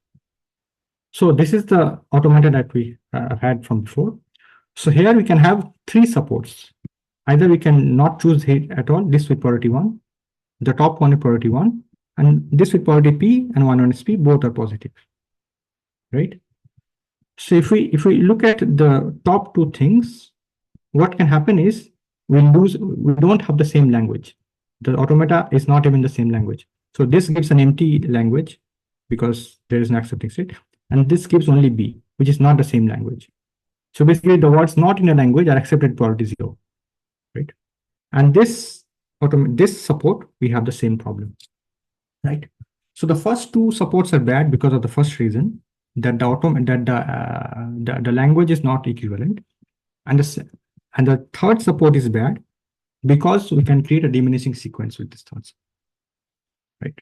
So this is the automata that we had from before. So here we can have 3 supports. Either we can not choose it at all, this with probability 1, the top one with probability 1, and this with probability P and 1 minus P, both are positive, right? So if we look at the top 2 things, what can happen is we don't have the same language. The automata is not even the same language. So this gives an empty language because there is an accepting state, and this gives only B, which is not the same language. So basically the words not in a language are accepted probability 0, right? And this support, we have the same problem, right? So the first 2 supports are bad because of the first reason, that the language is not equivalent, and the third support is bad because we can create a diminishing sequence with this third support, right?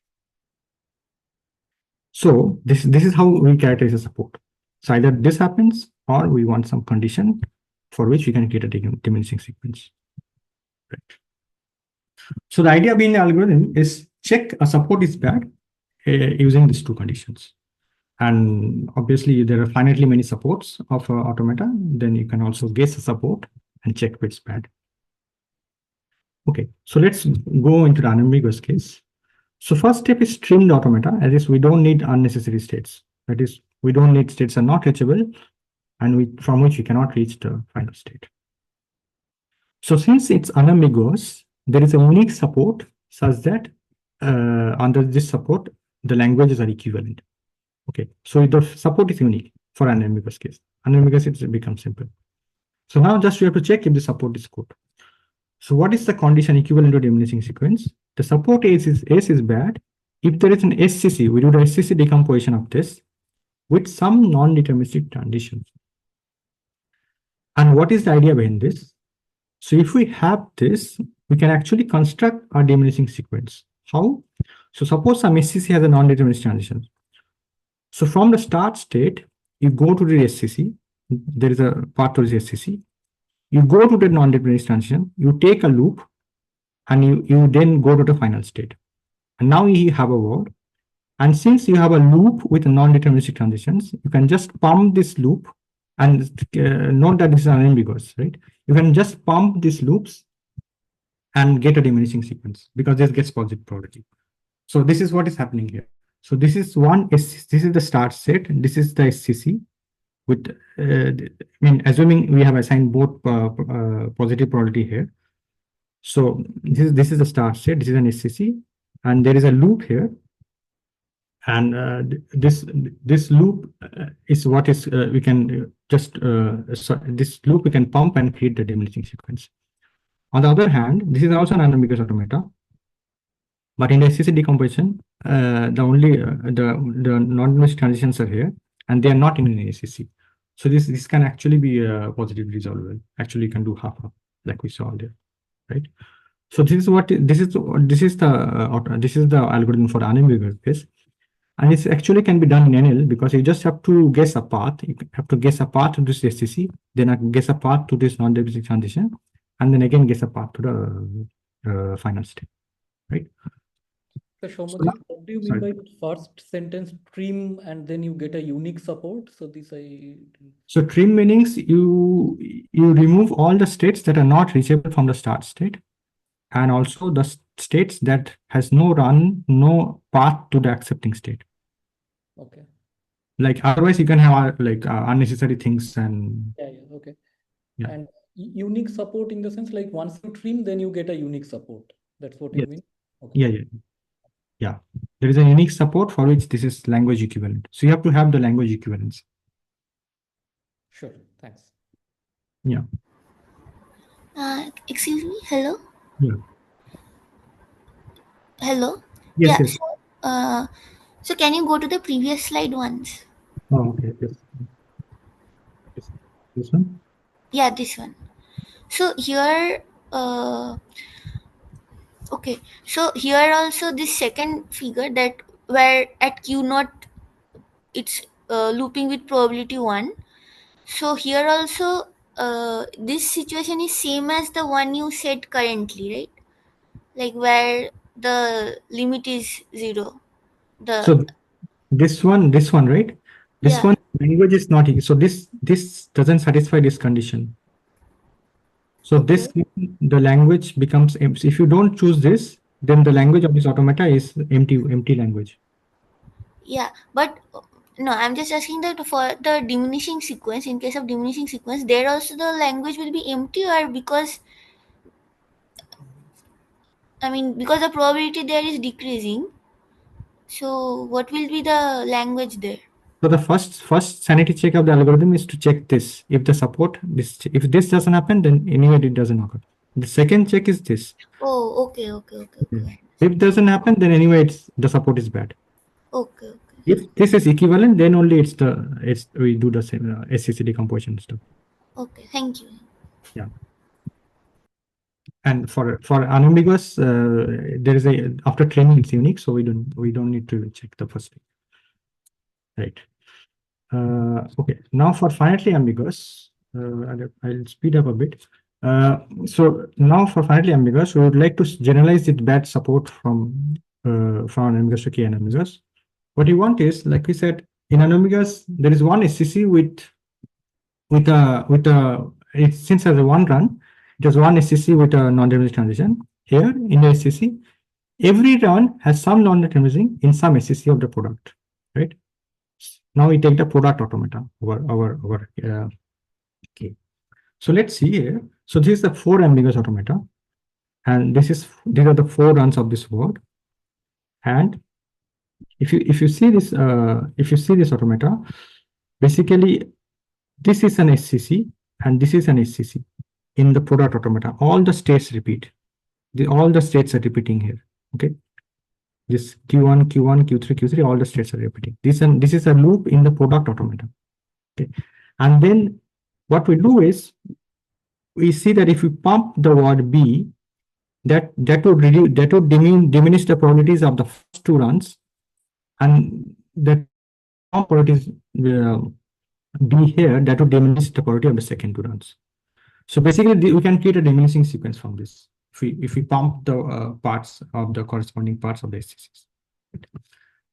So this is how we characterize a support. So either this happens, or we want some condition for which we can create a diminishing sequence, right? So the idea behind the algorithm is check a support is bad using these 2 conditions. And obviously there are finitely many supports of automata. Then you can also guess a support and check if it's bad. Okay, so let's go into the unambiguous case. So first step is trim the automata, as is we don't need unnecessary states. That is, we don't need states are not reachable, and from which we cannot reach the final state. So since it's unambiguous, there is a unique support such that under this support, the languages are equivalent. Okay, so the support is unique for an unambiguous case. Unambiguous, it becomes simple. So now just we have to check if the support is good. So what is the condition equivalent to diminishing sequence? The support S is bad if there is an SCC. We do the SCC decomposition of this with some non-deterministic transitions. And what is the idea behind this? So if we have this, we can actually construct a diminishing sequence. How? So suppose some SCC has a non-deterministic transition. So from the start state, you go to the SCC. There is a path to the SCC. You go to the non-deterministic transition. You take a loop, and you then go to the final state. And now you have a word. And since you have a loop with non-deterministic transitions, you can just pump this loop, and note that this is unambiguous, right? You can just pump these loops and get a diminishing sequence because this gets positive probability. So this is what is happening here. So this is this is the start state, and this is the SCC with, assuming we have assigned both positive probability here. So this is the start state, this is an SCC, and there is a loop here. And this loop is what is we can just this loop we can pump and create the diminishing sequence. On the other hand, this is also an unambiguous automata, but in the SCC decomposition, the non-diminishing transitions are here, and they are not in an SCC. So this can actually be a positive resolvable. Actually, you can do half like we saw there, right? So this is the algorithm for unambiguous case. And it actually can be done in NL because you just have to guess a path. You have to guess a path to this SCC, then guess a path to this non-diminishing transition, and then again guess a path to the final state, right? So Soumyajit, what do you mean by first sentence trim and then you get a unique support? So this So trim meanings you remove all the states that are not reachable from the start state, and also the states that has no path to the accepting state. Okay. Like otherwise you can have unnecessary things and Okay. Yeah. And unique support in the sense like once you trim, then you get a unique support. That's what you Yes. mean? Okay. Yeah. There is a unique support for which this is language equivalent. So you have to have the language equivalence. Sure. Thanks. Yeah. Excuse me. Hello. Yeah. Hello. Yes. Yeah. Yes. So can you go to the previous slide once? Oh, okay. Yes. This one. Yeah, this one. So here, okay. So here also this second figure that where at Q0 it's looping with probability 1. So here also this situation is same as the one you said currently, right? Like where the limit is 0. So this one, right? This Yeah. one language is not. So this doesn't satisfy this condition. So Okay. the language becomes empty. If you don't choose this, then the language of this automata is empty language. Yeah, but no, I'm just asking that for the diminishing sequence, in case of diminishing sequence, there also the language will be empty, or because because the probability there is decreasing. So what will be the language there? So the first sanity check of the algorithm is to check this. If if this doesn't happen, then anyway it doesn't occur. The second check is this. Oh, okay. If it doesn't happen, then anyway the support is bad. Okay. If this is equivalent, then only we do the same SCC decomposition stuff. Okay, thank you. Yeah. And for unambiguous, there is after training it's unique, so we don't need to check the first thing. Right. Okay. Now for finitely ambiguous, I'll speed up a bit. So now for finitely ambiguous, we would like to generalize the bad support from unambiguous to k-unambiguous. What you want is, like we said, in unambiguous, there is one SCC since as a one run, it has one SCC with a non-diminishing transition. Here in the SCC, every run has some non-diminishing in some SCC of the product, right? Now we take the product automata over K. So let's see here. So this is the 4 ambiguous automata, and these are the 4 runs of this word. And if you see this automata, basically this is an SCC and this is an SCC in the product automata. All the states repeat. All the states are repeating here. Okay. This Q1, Q3, Q3, all the states are repeating. This is a loop in the product automata. Okay. And then what we do is we see that if we pump the word B, that would diminish the probabilities of the first 2 runs, and that probabilities B here, that would diminish the probability of the second 2 runs. So basically, we can create a diminishing sequence from this if we pump the parts of the corresponding parts of the SCCs.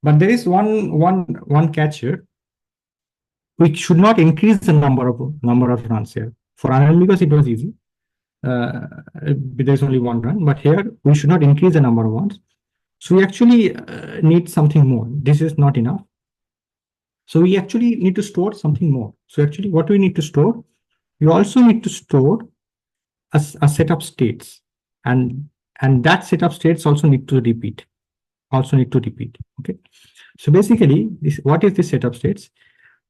But there is one catch here. We should not increase the number of runs here. For unambiguous, it was easy. There's only 1 run, but here we should not increase the number of runs. So we actually need something more. This is not enough. So we actually need to store something more. So actually, what we need to store, we also need to store a set of states, and that set of states also need to repeat. also need to repeat. Okay. So basically, what is the set of states?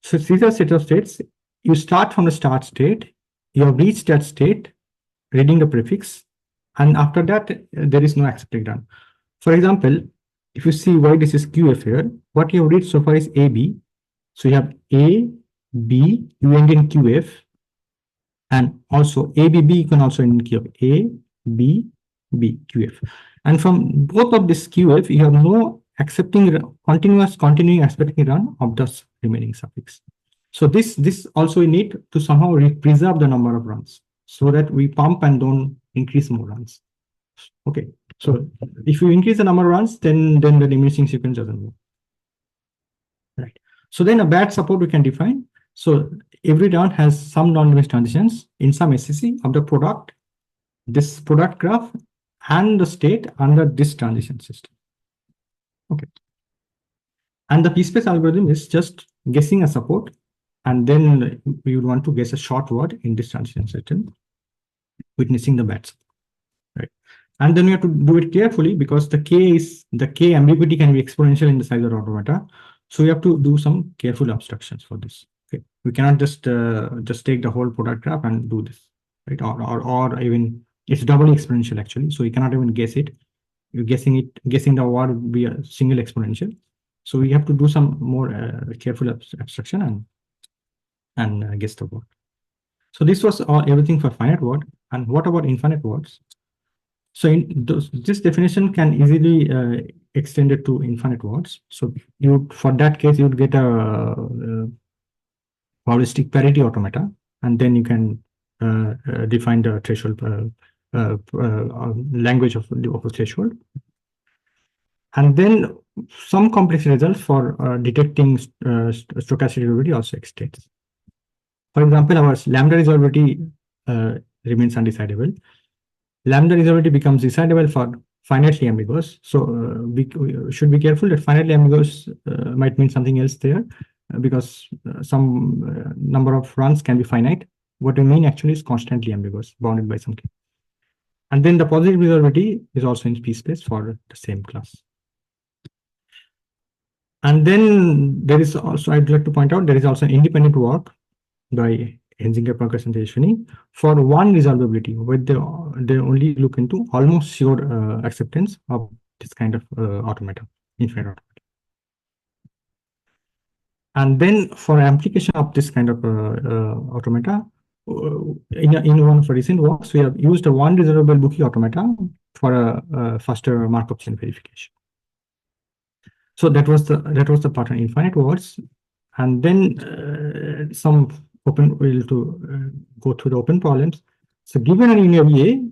So these are set of states. You start from the start state. You have reached that state, reading the prefix, and after that, there is no accepting done. For example, if you see why this is QF here, what you have read so far is AB. So you have A, B, you end in QF, and also ABB you can also end in QF. A, B, B, QF. And from both of this QF, you have no continuing accepting run of the remaining suffix. So this also we need to somehow preserve the number of runs so that we pump and don't increase more runs. Okay. So if you increase the number of runs, then the diminishing sequence doesn't work. Right. So then a bad support we can define. So every round has some non-dimensional transitions in some SCC of the product, this product graph, and the state under this transition system. Okay. And the p-space algorithm is just guessing a support, and then we would want to guess a short word in this transition system, witnessing the bad support. Right. And then we have to do it carefully because the K ambiguity can be exponential in the size of the automata. So we have to do some careful abstractions for this. Okay. We cannot just take the whole product graph and do this, right? Or even it's doubly exponential actually. So you cannot even guess it. You're guessing the word would be a single exponential. So we have to do some more careful abstraction and guess the word. So this was everything for finite word. And what about infinite words? So this definition can easily extend it to infinite words. So for that case, you would get a probabilistic parity automata, and then you can define the threshold language of the threshold. And then some complex results for detecting stochastic resolvability also extends. For example, our lambda resolvability remains undecidable. Lambda resolvability becomes decidable for finitely ambiguous. So we should be careful that finitely ambiguous might mean something else there because some number of runs can be finite. What we mean actually is constantly ambiguous, bounded by some K. And then the positive resolvability is also in p-space for the same class. And then there is also, I'd like to point out, there is also independent work by Hensinger, Parkhurst, and Tejaswini for one resolvability, where they only look into almost sure acceptance of this kind of automata, infinite automata. And then for application of this kind of automata, in one of the recent works, we have used a one resolvable Bookey automata for a faster Markov chain verification. So that was the pattern infinite words, and then some open will to go through the open problems. So given an union A,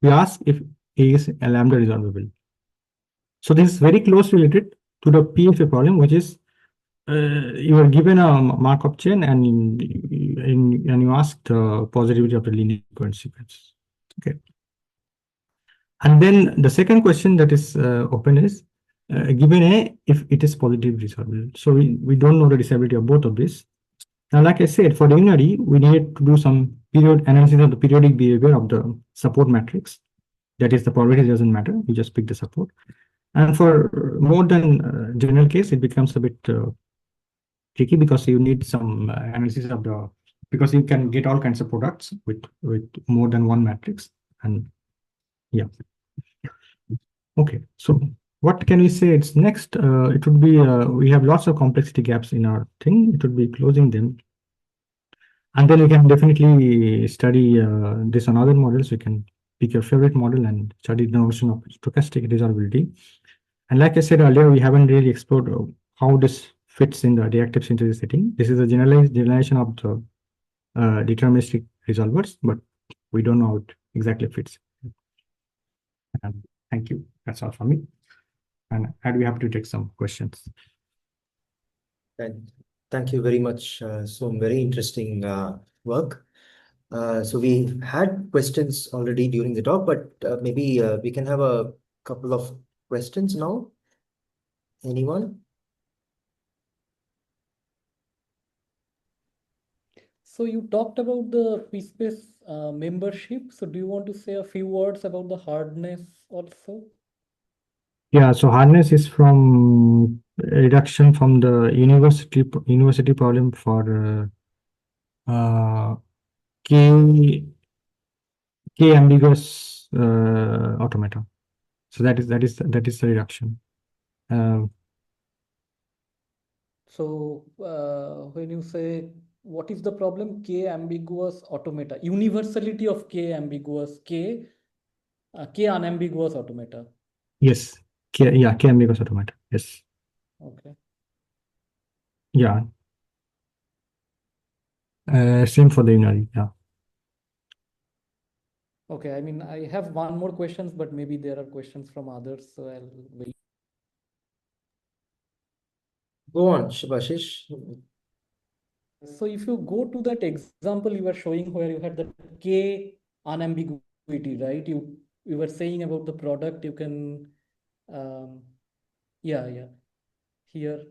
we ask if A is a lambda resolvable. So this is very closely related to the PFA problem, which is you are given a Markov chain and you ask the positivity of the linear equivalent sequence. Okay. And then the second question that is open is given A, if it is positive resolvable. So we don't know the disability of both of these. Now, like I said, for the unary, we need to do some period analysis of the periodic behavior of the support matrix. That is, the probability doesn't matter. We just pick the support. And for more than general case, it becomes a bit tricky because you need some analysis of the, because you can get all kinds of products with more than one matrix. And yeah. Okay. So what can we say it's next? It would be, we have lots of complexity gaps in our thing. It would be closing them. And then you can definitely study this on other models. You can pick your favorite model and study the notion of stochastic resolvability. And like I said earlier, we haven't really explored how this fits in the reactive synthesis setting. This is a generalization of the deterministic resolvers, but we don't know how it exactly fits. Thank you. That's all for me. And I'd be happy to take some questions. Thank you very much. So very interesting work. So we had questions already during the talk, but maybe we can have a couple of questions now. Anyone? So you talked about the p-space membership. So do you want to say a few words about the hardness also? Yeah, so hardness is from reduction from the university problem for k ambiguous automata. So that is the reduction. So when you say what is the problem, k ambiguous automata, universality of k ambiguous, k unambiguous automata. Yes, k ambiguous automata. Yes. Okay. Yeah. Same for the unary. Yeah. Okay. I mean, I have one more questions, but maybe there are questions from others, so I'll wait. Go on, Shubhashish. So if you go to that example you were showing where you had the k unambiguity, right? You were saying about the product, you can, yeah, here,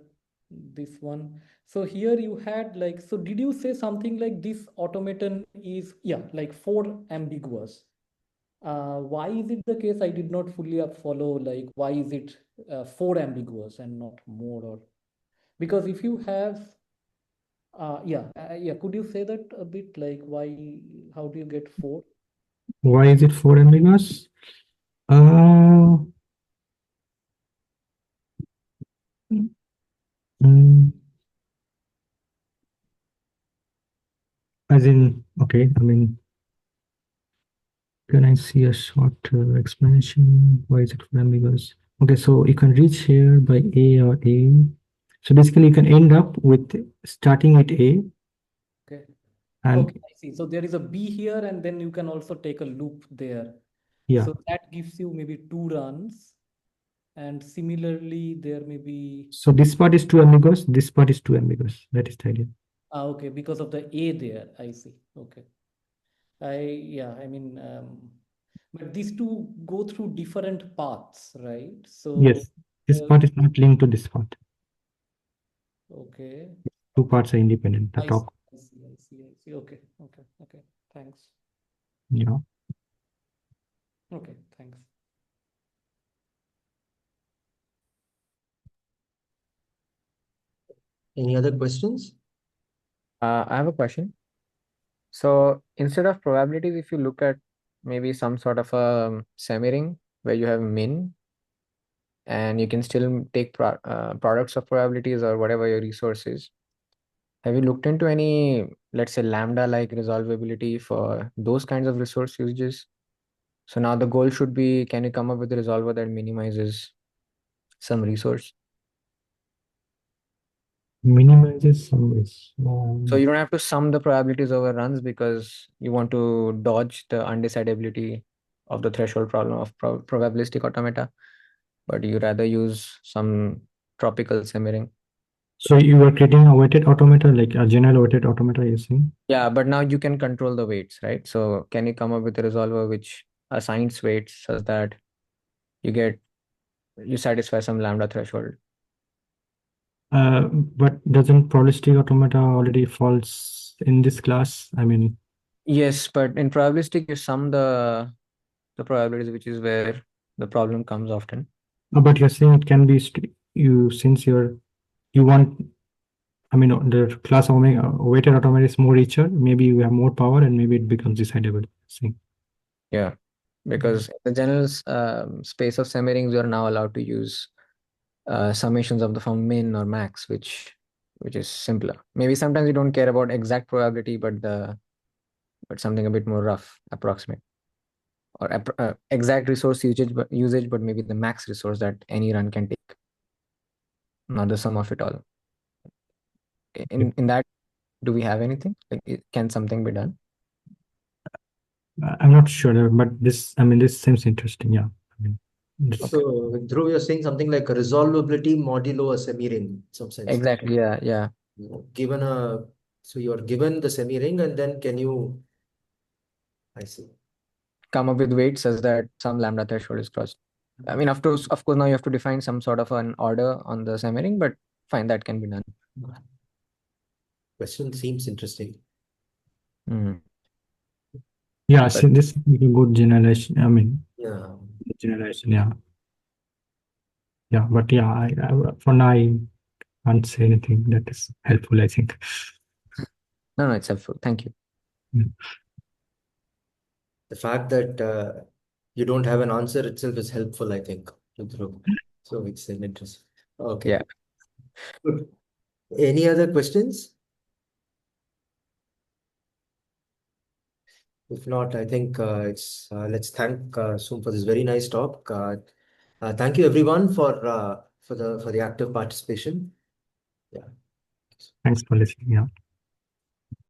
this one. So here you had like, so did you say something like this automaton is, yeah, like 4 ambiguous? Why is it the case? I did not fully follow, like, why is it 4 ambiguous and not more? Or because if you have, yeah, could you say that a bit, like why, how do you get 4? Why is it 4 ambiguous? Mm, as in, okay, I mean, can I see a short explanation? Why is it 4 ambiguous? Okay, so you can reach here by A or A. So basically you can end up with starting at A. Okay. And Okay, I see. So there is a B here, and then you can also take a loop there. yeah, So that gives you maybe 2 runs. And similarly, there may be, so this part is 2 ambiguous, this part is 2 ambiguous. That is the idea. okay, because of the A there, I see. Okay. Yeah, I mean, but these two go through different paths, right? So, Yes, this part is not linked to this part. okay. 2 parts are independent. The I see, top, I see, I see, I see. Okay, okay, okay. Thanks. yeah. Okay, thanks. Any other questions? I have a question. So instead of probabilities, if you look at maybe some sort of a semi-ring where you have min, and you can still take products of probabilities or whatever your resource is. Have you looked into any, let's say, lambda-like resolvability for those kinds of resource usages? So now the goal should be, can you come up with a resolver that minimizes some resource? Minimizes some risk. So you don't have to sum the probabilities over runs because you want to dodge the undecidability of the threshold problem of probabilistic automata, but you rather use some tropical semi-ring. So you are creating a weighted automata, like a general weighted automata, you're saying? Yeah, but now you can control the weights, right? So can you come up with a resolver which assigns weights such that you satisfy some lambda threshold? But doesn't probabilistic automata already falls in this class? I mean, Yes, but in probabilistic you sum the probabilities, which is where the problem comes often. but you're saying it can be since you want, I mean, the class omega weighted automata is more richer. Maybe you have more power, and maybe it becomes decidable. See. Yeah, because in the general space of semi-rings, you are now allowed to use summations of the form min or max, which is simpler. Maybe sometimes you don't care about exact probability, but something a bit more rough, approximate, or exact resource usage, but maybe the max resource that any run can take, not the sum of it all. In that, do we have anything? Like, can something be done? I'm not sure, but this seems interesting. Yeah. I mean, So, Dhruv, you're saying something like a resolvability modulo a semi-ring, in some sense. Exactly. Yeah. Yeah. Given so you're given the semi-ring, and then can you, I see. Come up with weights such that some lambda threshold is crossed. I mean, of course, now you have to define some sort of an order on the semi-ring, but fine, that can be done. Question seems interesting. Mm. yeah, But see, this is a good generalization. I mean, Yeah. generalization. Yeah. Yeah, but yeah, for now I can't say anything that is helpful, I think. No, it's helpful. Thank you. The fact that you don't have an answer itself is helpful, I think, to Dhruv. So it's an interest. Okay. Yeah. Good. Any other questions? If not, I think let's thank Soom for this very nice talk. Thank you everyone for the active participation. Yeah. Thanks for listening. Yeah.